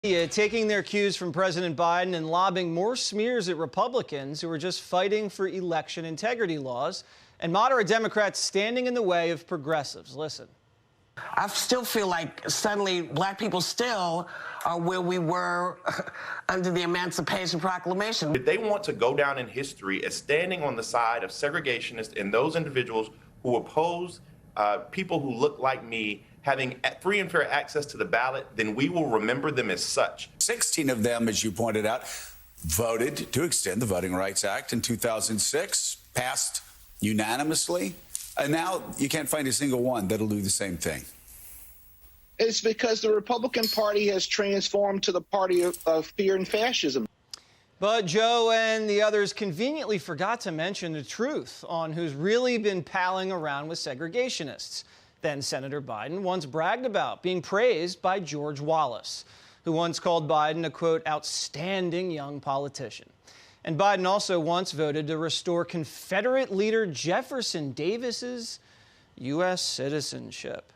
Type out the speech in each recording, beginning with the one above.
Taking their cues from President Biden and lobbing more smears at Republicans who are just fighting for election integrity laws, and moderate Democrats standing in the way of progressives. Listen. I still feel like suddenly black people still are where we were under the Emancipation Proclamation. If they want to go down in history as standing on the side of segregationists and those individuals who oppose people who look like me having free and fair access to the ballot, then we will remember them as such. 16 of them, as you pointed out, voted to extend the Voting Rights Act in 2006, passed unanimously, and now you can't find a single one that'll do the same thing. It's because the Republican Party has transformed to the party of fear and fascism. But Joe and the others conveniently forgot to mention the truth on who's really been palling around with segregationists. Then Senator Biden once bragged about being praised by George Wallace, who once called Biden a, quote, outstanding young politician. And Biden also once voted to restore Confederate leader Jefferson Davis's U.S. citizenship.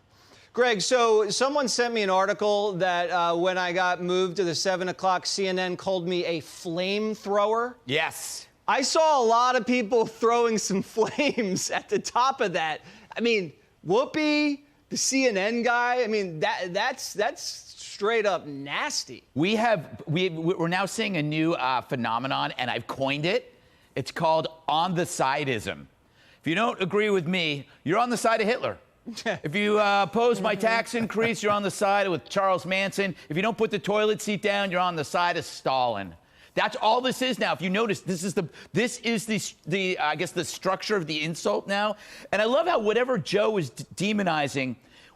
Greg, so someone sent me an article that when I got moved to the 7 o'clock, CNN called me a flamethrower. Yes. I saw a lot of people throwing some flames at the top of that. I mean, Whoopi, the CNN guy, I mean, that's straight up nasty. We're now seeing a new phenomenon, and I've coined it. It's called on the sideism. If you don't agree with me, you're on the side of Hitler. If you oppose my tax increase, you're on the side with Charles Manson. If you don't put the toilet seat down, you're on the side of Stalin. That's all this is now. If you notice, this is the I guess the structure of the insult now. And I love how whatever Joe was demonizing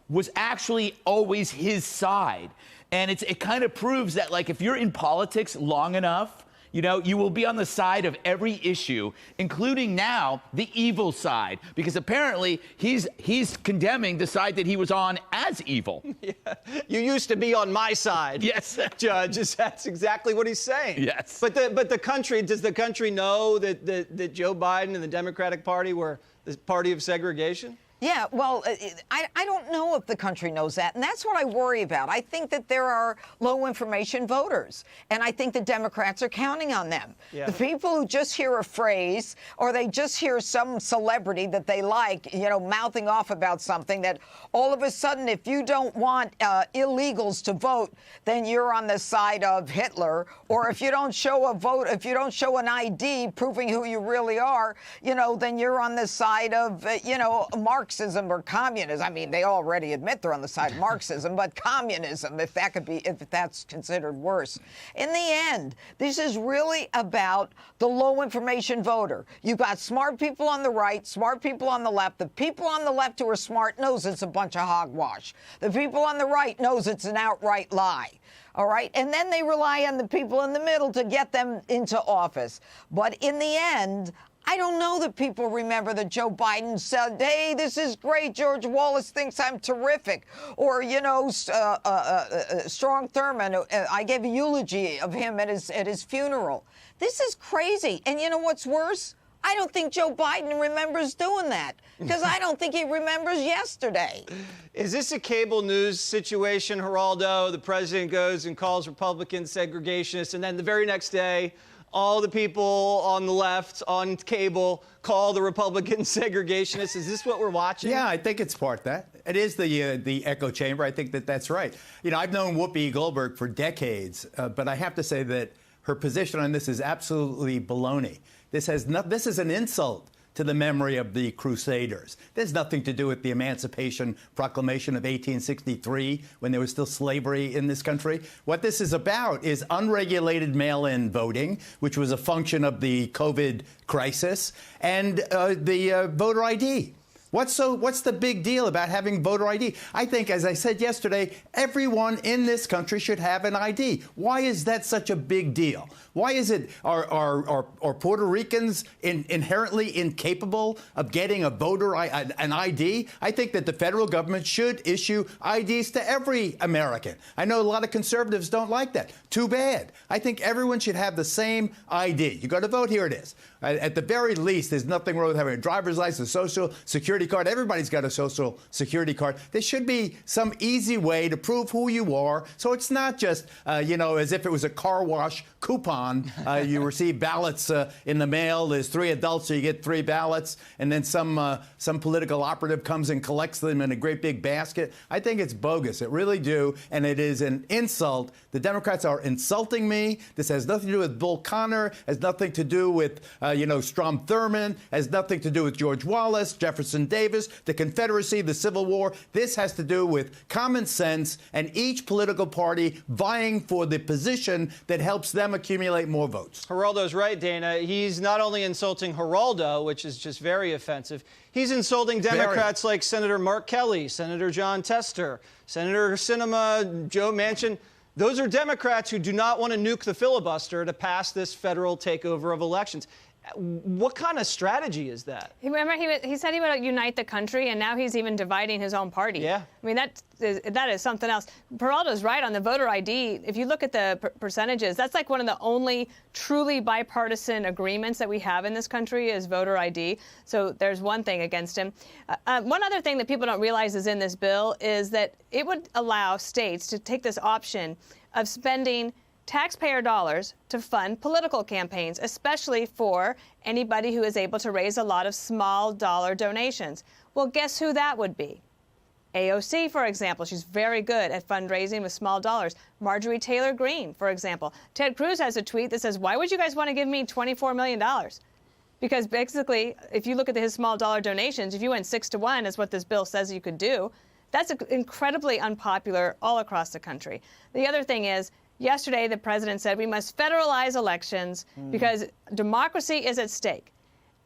was actually always his side. And it kind of proves that, like, if you're in politics long enough, you know, you will be on the side of every issue, including now the evil side, because apparently he's condemning the side that he was on as evil. Yeah. You used to be on my side. Yes, Judge. That's exactly what he's saying. Yes. But the country, does the country know that Joe Biden and the Democratic Party were the party of segregation? Yeah, well, I don't know if the country knows that, and that's what I worry about. I think that there are low-information voters, and I think the Democrats are counting on them. Yeah. The people who just hear a phrase, or they just hear some celebrity that they like, you know, mouthing off about something, that all of a sudden, if you don't want illegals to vote, then you're on the side of Hitler, or if you don't show a vote, if you don't show an ID proving who you really are, you know, then you're on the side of, you know, Marxism or communism. I mean, they already admit they're on the side of Marxism, but communism, if that's considered worse. In the end, this is really about the low information voter. You've got smart people on the right, smart people on the left. The people on the left who are smart knows it's a bunch of hogwash. The people on the right knows it's an outright lie. All right. And then they rely on the people in the middle to get them into office. But in the end, I don't know that people remember that Joe Biden said, hey, this is great. George Wallace thinks I'm terrific. Or, you know, Strong Thurman, I gave a eulogy of him at his funeral. This is crazy. And you know what's worse? I don't think Joe Biden remembers doing that, because I don't think he remembers yesterday. Is this a cable news situation, Geraldo? The president goes and calls Republicans segregationists, and then the very next day, all the people on the left on cable call the Republicans segregationists. Is this what we're watching? Yeah, I think it's part of that. It is the echo chamber. I think that's right. You know, I've known Whoopi Goldberg for decades, but I have to say that her position on this is absolutely baloney. This is an insult to the memory of the Crusaders. There's nothing to do with the Emancipation Proclamation of 1863, when there was still slavery in this country. What this is about is unregulated mail-in voting, which was a function of the COVID crisis, and the voter ID. What's the big deal about having voter ID? I think, as I said yesterday, everyone in this country should have an ID. Why is that such a big deal? Why is it, are Puerto Ricans inherently incapable of getting an ID? I think that the federal government should issue IDs to every American. I know a lot of conservatives don't like that. Too bad. I think everyone should have the same ID. You go to vote, here it is. At the very least, there's nothing wrong with having a driver's license, social security security card. Everybody's got a social security card. There should be some easy way to prove who you are. So it's not just, as if it was a car wash coupon. You receive ballots in the mail. There's 3 adults, so you get 3 ballots. And then some political operative comes and collects them in a great big basket. I think it's bogus. It really do. And it is an insult. The Democrats are insulting me. This has nothing to do with Bull Connor, has nothing to do with, Strom Thurmond, has nothing to do with George Wallace, Jefferson Davis, the Confederacy, the Civil War. This has to do with common sense and each political party vying for the position that helps them accumulate more votes. Geraldo's right, Dana. He's not only insulting Geraldo, which is just very offensive, he's insulting Democrats like Senator Mark Kelly, Senator John Tester, Senator Sinema, Joe Manchin. Those are Democrats who do not want to nuke the filibuster to pass this federal takeover of elections. What kind of strategy is that? Remember, he said he would unite the country, and now he's even dividing his own party. Yeah. I mean, that is something else. Geraldo's right on the voter ID. If you look at the percentages, that's like one of the only truly bipartisan agreements that we have in this country is voter ID. So there's one thing against him. One other thing that people don't realize is in this bill is that it would allow states to take this option of spending taxpayer dollars to fund political campaigns, especially for anybody who is able to raise a lot of small dollar donations. Well, guess who that would be? AOC, for example. She's very good at fundraising with small dollars. Marjorie Taylor Greene, for example. Ted Cruz has a tweet that says, why would you guys want to give me $24 million? Because basically, if you look at his small dollar donations, if you went 6-1, as what this bill says you could do, that's incredibly unpopular all across the country. The other thing is, yesterday, the president said we must federalize elections because democracy is at stake.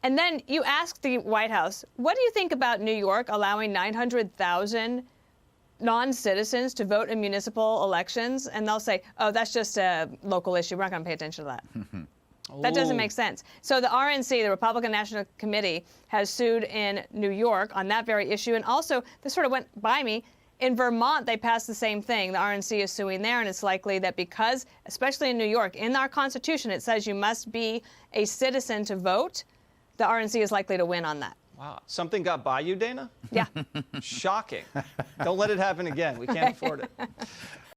And then you ask the White House, what do you think about New York allowing 900,000 non-citizens to vote in municipal elections? And they'll say, oh, that's just a local issue. We're not going to pay attention to that. That doesn't make sense. So the RNC, the Republican National Committee, has sued in New York on that very issue. And also, this sort of went by me, in Vermont, they passed the same thing. The RNC is suing there, and it's likely that because, especially in New York, in our Constitution, it says you must be a citizen to vote, the RNC is likely to win on that. Wow. Something got by you, Dana? Yeah. Shocking. Don't let it happen again. We can't afford it.